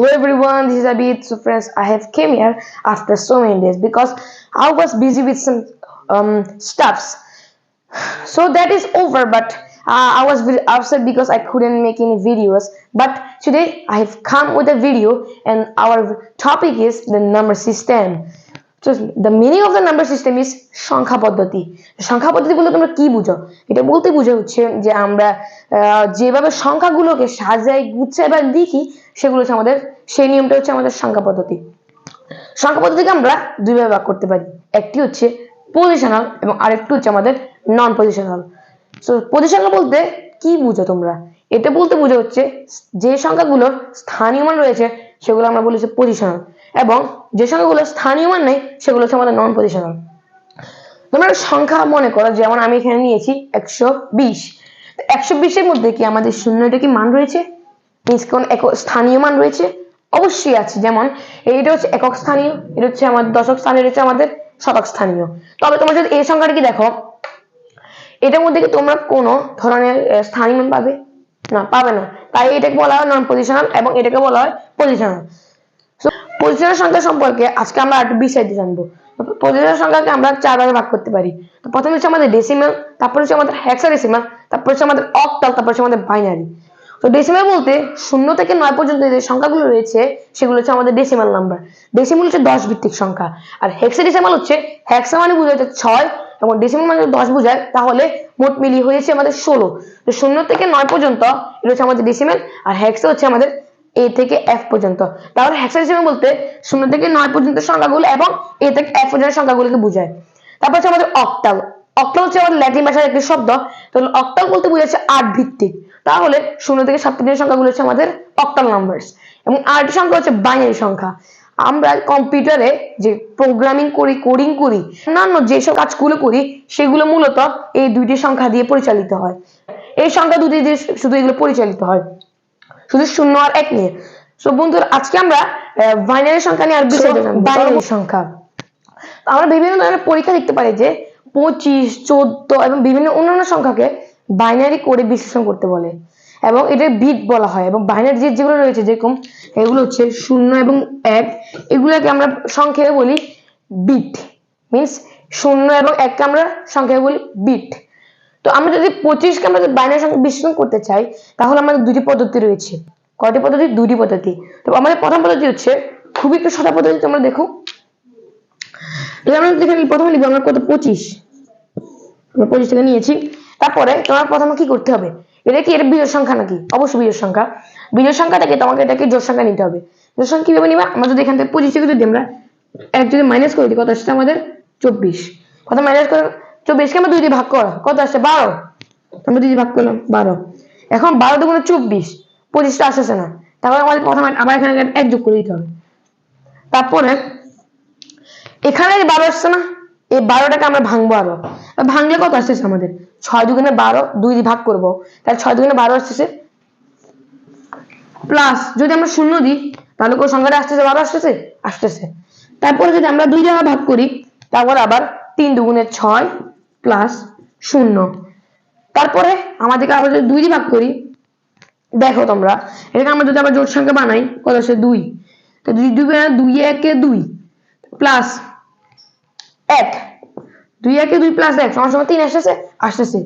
Hello everyone, this is Abid. So friends, I have came here after so many days because I was busy with some stuffs. So that is over, but I was very upset because I couldn't make any videos. But today I have come with a video, and our topic is the number system. So the meaning of the number system is সংখ্যা পদ্ধতি। সংখ্যা পদ্ধতি বলতে তোমরা কি বুঝো? এটা বলতে বোঝা হচ্ছে যে আমরা যেভাবে সংখ্যাগুলোকে সাজাই গুছাই বা লিখি সেগুলো হচ্ছে আমাদের সেই নিয়মটা হচ্ছে আমাদের সংখ্যা পদ্ধতি। সংখ্যা পদ্ধতিকে আমরা দুই ভাগে ভাগ করতে পারি, একটি হচ্ছে পজিশনাল এবং আরেকটি হচ্ছে আমাদের নন পজিশনাল। সো পজিশনাল বলতে কি বুঝো তোমরা? এটা বলতে বোঝা হচ্ছে যে সংখ্যাগুলোর স্থানীয় মান রয়েছে সেগুলো আমরা বলি পজিশনাল, এবং যে সংখ্যাগুলো স্থানীয় মান নেই সেগুলো হচ্ছে আমাদের নন পজিশনাল। তোমরা সংখ্যা মনে করো, যেমন আমি এখানে নিয়েছি 120। 120 এর মধ্যে কি আমাদের শূন্যটা কি মান রয়েছে? মিন্স কোন স্থানীয় মান রয়েছে? অবশ্যই আছে। যেমন এইটা হচ্ছে একক স্থানীয়, এটা হচ্ছে আমাদের দশক স্থানীয়, এটা হচ্ছে আমাদের শতক স্থানীয়। তবে তোমরা যদি এই সংখ্যাটা কি দেখো, এটার মধ্যে কি তোমরা কোন ধরনের স্থানীয় মান পাবে? না, পাবে না। তাই এটাকে বলা হয় নন পজিশনাল এবং এটাকে বলা হয় পজিশনাল। সো পজিশনাল সংখ্যা সম্পর্কে আজকে আমরা একটু বিস্তারিত জানবো। পজিশনাল সংখ্যাকে আমরা চার ভাগে ভাগ করতে পারি। তো প্রথমে হচ্ছে আমাদের ডেসিমাল, তারপর হচ্ছে আমাদের হেক্সাডেসিমাল, তারপর হচ্ছে আমাদের অক্টাল, তারপর হচ্ছে আমাদের বাইনারি। তো ডেসিমাল বলতে 0 থেকে 9 পর্যন্ত যে সংখ্যাগুলো রয়েছে সেগুলো হচ্ছে আমাদের ডেসিমাল নাম্বার। ডেসিমাল হচ্ছে 10 ভিত্তিক সংখ্যা, আর হেক্সাডেসিমাল হচ্ছে হেক্সা মানে বোঝায় 6 এবং ডেসিমাল মানে 10 বোঝায়, তাহলে মোট মিলিয়ে হয়েছে আমাদের 16। তো 0 থেকে 9 পর্যন্ত এটা হচ্ছে আমাদের ডেসিমাল, আর হেক্সা হচ্ছে আমাদের A থেকে F পর্যন্ত। তাহলে হেক্সাডেসিমাল বলতে 0 থেকে 9 পর্যন্ত সংখ্যাগুলো এবং A থেকে F পর্যন্ত সংখ্যাগুলোকে বোঝায়। তারপর হচ্ছে আমাদের অক্টাল। অক্টাল হচ্ছে আমাদের ল্যাটিন ভাষার একটি শব্দ। তাহলে অক্টাল বলতে বোঝাচ্ছে 8 ভিত্তিক। তাহলে 0 থেকে 7 পর্যন্ত সংখ্যাগুলো হচ্ছে আমাদের অক্টাল নাম্বারস, এবং আরেকটি সংখ্যা হচ্ছে বাইনারি সংখ্যা। আমরা কম্পিউটারে যে প্রোগ্রামিং করি, কোডিং করি, অন্যান্য যেসব কাজগুলো করি সেগুলো মূলত এই দুইটি সংখ্যা দিয়ে পরিচালিত হয়। এই সংখ্যা দুটি দিয়ে শুধু এগুলো পরিচালিত হয়, শুধু 0 আর 1 নিয়ে। সো বন্ধুরা, আজকে আমরা বাইনারি সংখ্যা নিয়ে আর বিস্তারিত জানবো। বাইনারি সংখ্যা আমরা বিভিন্ন ধরনের পরীক্ষা দেখতে পারি যে 25, 14 এবং বিভিন্ন অন্যান্য সংখ্যাকে বাইনারি করে বিশ্লেষণ করতে বলে, এবং এটা বিট বলা হয়। এবং বাইনারি যেগুলো রয়েছে, যেরকম এগুলো হচ্ছে 0 এবং 1, এগুলোকে আমরা সংখ্যায় বলি বিট। মিন্স 0 এবং 1 কে আমরা সংখ্যায় বলি বিট। তো আমরা যদি 25 কে আমরা বাইনারি সংখ্যা বিশ্লেষণ করতে চাই, তাহলে আমাদের দুটি পদ্ধতি রয়েছে। কয়টি পদ্ধতি? দুটি পদ্ধতি। তো আমাদের প্রথম পদ্ধতি হচ্ছে খুবই একটু সোজা পদ্ধতি, তোমরা দেখো। আমরা এখানে প্রথমে লিখবো আমরা কত 25, আমরা 25 টাকা নিয়েছি। তারপরে তোমার প্রথমে কি করতে হবে? এটা কি এর বিজোড় সংখ্যা নাকি? অবশ্যই বিজোড় সংখ্যা। বিজোড় সংখ্যাটাকে তোমাকে এটাকে জোড় সংখ্যা নিতে হবে। জোড় সংখ্যা কিভাবে নিবা? আমরা যদি এখান থেকে 25 থেকে যদি আমরা এক যদি মাইনাস করে দিই, কত আসছে আমাদের 24। কত মাইনাস করে 24 কে আমরা 2 দিয়ে ভাগ করো, কত আসছে 12। আমরা 2 দিয়ে ভাগ করলাম 12। এখন 12 দুগুণে 24, 25 টা আসছে না। তারপরে আমাদের প্রথমে আবার এখানে 1 যোগ করে দিতে হবে। তারপরে এখানে 12 আসছে না, এই 12টাকে আমরা ভাঙবো। আরো ভাঙলে কত আসছে আমাদের? 6 দুগুণে 12, 2 দিয়ে ভাগ করবো, তাহলে 6 দুগুণে 12 আসছে। প্লাস যদি আমরা 0 দিই, তাহলে কোন সংখ্যাটা আসতেছে? 12 আসতেছে। তারপরে যদি আমরা 2 দ্বারা ভাগ করি, তারপর আবার 3 দুগুণে 6 প্লাস 0। তারপরে আমাদেরকে আবার যদি 2 দিয়ে ভাগ করি, দেখো তোমরা এটাকে আমরা যদি আবার জোড় সংখ্যা বানাই, কত আসছে 2। তো 2 একে 2 প্লাস 1, 2 একে 2 প্লাস 1 সমান 3 আসতেছে।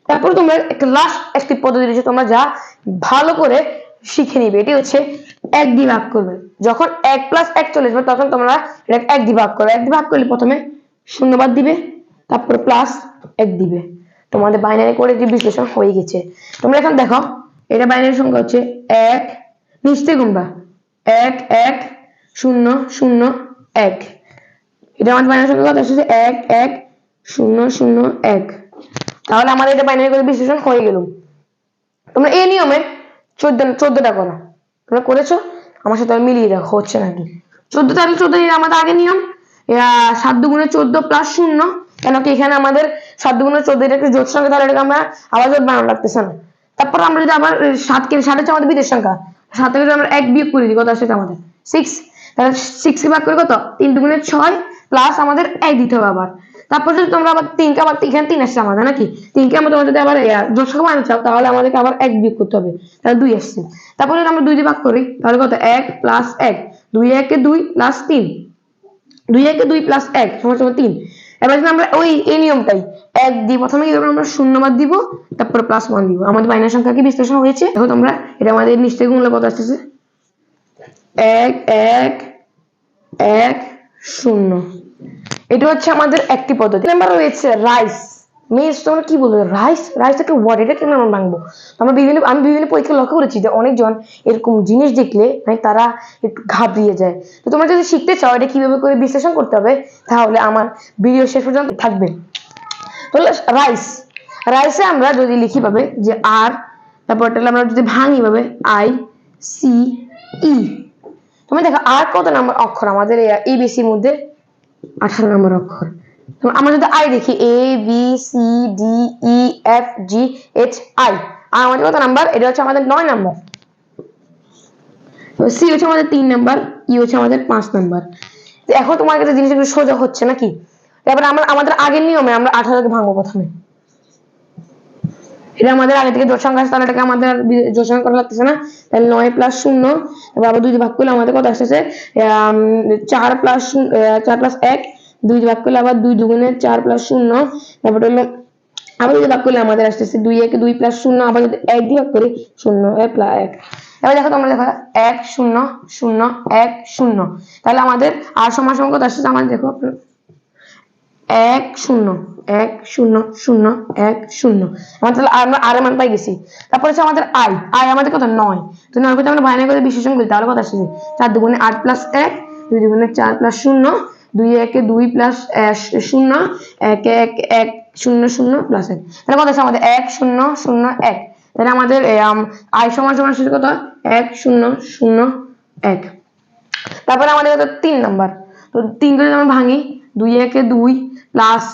তারপরে তোমরা একটা লাস্ট একটি পদ্ধতি রয়েছে, তোমরা যা ভালো করে শিখে নিবে। এটি হচ্ছে 1 দিয়ে ভাগ করবে। যখন 1 প্লাস 1 চলে আসবে, তখন তোমরা এটা 1 দিয়ে ভাগ করবে। 1 দিয়ে ভাগ করলে প্রথমে শূন্য বাদ দিবে, তারপরে প্লাস 1 দিবে। তোমাদের বাইনারি করে যে বিশ্লেষণ হয়ে গেছে। তোমরা এখন দেখো, এটা বাইনারি সংখ্যা হচ্ছে 1, নিশ্চয়ই গুনবা 1 1 0 0 1। এটা আমাদের বাইনারি সংখ্যা কত আসছে? 1 1 0 0 1। তাহলে আমাদের এটা বাইনারি করে বিশ্লেষণ হয়ে গেল। তোমরা এই নিয়মে 14টা করো। তোমরা করেছো? আমার সাথে মিলিয়ে দেখো হচ্ছে নাকি। 14, তাহলে 14 আমাদের আগে নিয়ম। 7 দুগুণে 14 প্লাস 0, কেন কি এখানে আমাদের 7 দুগুণে 14 এটা একটা জোড় সংখ্যা, তাহলে এটাকে আমরা আবার জোড় বানানো লাগতেছে না। তারপর আমরা যদি আবার 7 হচ্ছে আমাদের বিজোড় সংখ্যা, 7 থেকে যদি আমরা 1 বিয়োগ করে দিই, কত আসছে আমাদের 6। তাহলে 6 কে ভাগ করে কত? 3 দুগুণে 6 প্লাস আমাদের 1 দিতে হবে আবার। তারপর যদি তোমরা আবার তিনকে আবার এখানে 3 আসছে আমাদের নাকি, তিনকে আমরা তোমরা যদি আবার যোগসংখ্যা বানাতে চাও তাহলে আমাদেরকে আবার 1 বিয়োগ করতে হবে, তাহলে 2 আসছে। তারপর যদি আমরা 2 দিয়ে ভাগ করি তাহলে কত, 1 প্লাস 1, 2 একে 2 প্লাস 3, 2 একে 2 প্লাস 1 সমান সমান 3। এবার যদি আমরা ওই এই নিয়মটাই 1 দিয়ে প্রথমে কি করব, আমরা শূন্য বাদ দিব, তারপর প্লাস 1 দিব। আমাদের বাইনারি সংখ্যা কি বিশ্লেষণ হয়েছে। দেখো তোমরা এটা আমাদের নিশ্চয়ই গুণলে কত আসছে, 1 1 1 0। এটা হচ্ছে আমাদের একটি পদ্ধতি। নাম্বার রয়েছে রাইস। মিস তোমরা কি বলবে, রাইস, রাইসটাকে হোয়াট, এটা কেন আমরা ভাঙবো। আমি বিভিন্ন পরীক্ষা লক্ষ্য করেছি যে অনেকজন এরকম জিনিস দেখলে মানে তারা একটু ঘাবড়িয়ে যায়। তো তোমরা যদি শিখতে চাও এটা কিভাবে করে বিশ্লেষণ করতে হবে তাহলে আমার ভিডিও শেষ পর্যন্ত থাকবে। তাহলে রাইস, রাইসে আমরা যদি লিখি পাবে যে আর, তারপর আমরা যদি ভাঙি পাবে আই সি ই। তুমি দেখো আর কত নাম্বার অক্ষর আমাদের এবিসির মধ্যে, 18 নম্বর অক্ষর। আমরা যদি আই দেখি A B C D E F G H I, আর আমাদের কত নাম্বার, এটা হচ্ছে আমাদের 9 নাম্বার। সি হচ্ছে আমাদের 3 নাম্বার, ই হচ্ছে আমাদের 5 নাম্বার। এখন তোমার কাছে জিনিসগুলো সোজা হচ্ছে নাকি। এবার আমরা আমাদের আগের নিয়মে আমরা 18 কে ভাঙবো প্রথমে। এটা আমাদের আগে থেকে জোড় সংখ্যা আছে, তাহলে এটাকে আমাদের জোড় সংখ্যা করা লাগতেছে না। তাহলে 9 প্লাস 0, এবার আবার 2 দিয়ে ভাগ করলে আমাদের কত আসছে, 4 প্লাস 1, 2 দিয়ে ভাগ করলে আবার 2 দুগুণে 4 প্লাস 0, তারপর হলো আবার 2 দিয়ে ভাগ করলে আমাদের আসতেছে 2 একে 2 প্লাস 0, আবার যদি 1 দিয়ে ভাগ করি 0 প্লাস 1। এবার দেখো তোমরা দেখো 1 0 0 1 0, তাহলে আমাদের আর সমান সমান কত আসছে আমাদের, দেখো 1 0 1 0 0 1 0, আমরা আর এর মান পাই গেছি। তারপর হচ্ছে আমাদের আই, আই আমাদের কত 9, তো 9 কে আমরা বাইনারি করে বিশ্লেষণ করি তাহলে কত আসছে, 4 দুগুণে 8 প্লাস 1, 2 দুগুণে 4 প্লাস 0, 2 একে 2 প্লাস 0, 1 1 1 0 0 প্লাস 1, তাহলে কত আছে আমাদের 1 0 0 1। তাহলে আমাদের আই সমান সমান আসছে কত, 1 0 0 1। তারপরে আমাদের কত 3 নাম্বার, তো 3 করে আমরা ভাঙি 2 একে 2 প্লাস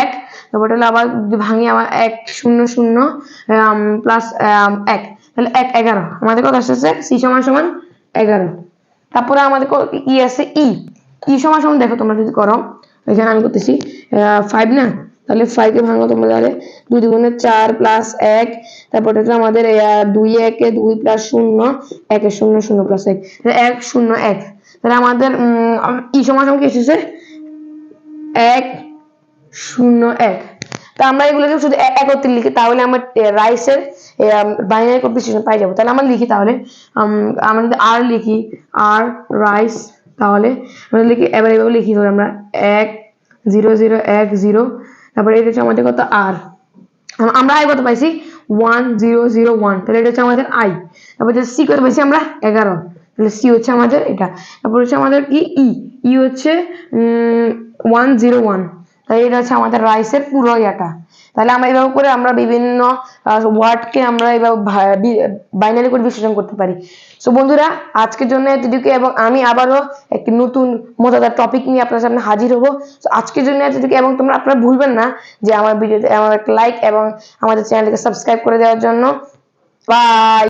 1, তারপর হলো আবার ভাঙি আমার 1 0 0 প্লাস 1, তাহলে 1 11। আমাদের কত আসছে, সি সমান সমান 11। তারপরে আমাদের ই আছে ই, ই সমান সমান দেখো তোমরা যদি করো, এখানে আমি করতেছি 5 না, তাহলে 5 কে ভাঙো তোমরা, তাহলে 2 দুগুণে 4 প্লাস 1, তারপর হচ্ছে আমাদের 2 একে 2 প্লাস 0 1 0 0 প্লাস 1, 1 0 1। তাহলে আমাদের ই সমান সমান কি এসেছে 1 0 1। তা আমরা এগুলোকে শুধু একত্রে লিখি তাহলে আমরা রাইসের বাইনারি কোড বিশ্লেষণ পাই যাবো। তাহলে আমরা লিখি, তাহলে আমরা যদি আর লিখি আর রাইস, তাহলে আমরা লিখি এবার এভাবে লিখি, ধরে আমরা 1 0 0 1 0, তারপরে এটা হচ্ছে আমাদের কত আর, আমরা আই কত পাইছি 1 0 0 1, তাহলে এটা হচ্ছে আমাদের আই। তারপর সি কত পাইছি আমরা 11, তাহলে সি হচ্ছে আমাদের এটা। তারপর হচ্ছে আমাদের কি ই, ই হচ্ছে 1 0 1, তাহলে এটা হচ্ছে আমাদের রাইসের পুরো ইয়াটা। তাহলে আমরা এইভাবে করে আমরা বিভিন্ন ওয়ার্ডকে আমরা এইভাবে বাইনারি করে বিশ্লেষণ করতে পারি। সো বন্ধুরা আজকের জন্য এতটুকু, এবং আমি আবারও একটি নতুন মজাদার টপিক নিয়ে আপনার সামনে হাজির হব। সো আজকের জন্য এতটুকু, এবং তোমরা আপনারা ভুলবেন না যে আমার ভিডিওতে আমার একটা লাইক এবং আমাদের চ্যানেলকে সাবস্ক্রাইব করে দেওয়ার জন্য। বাই।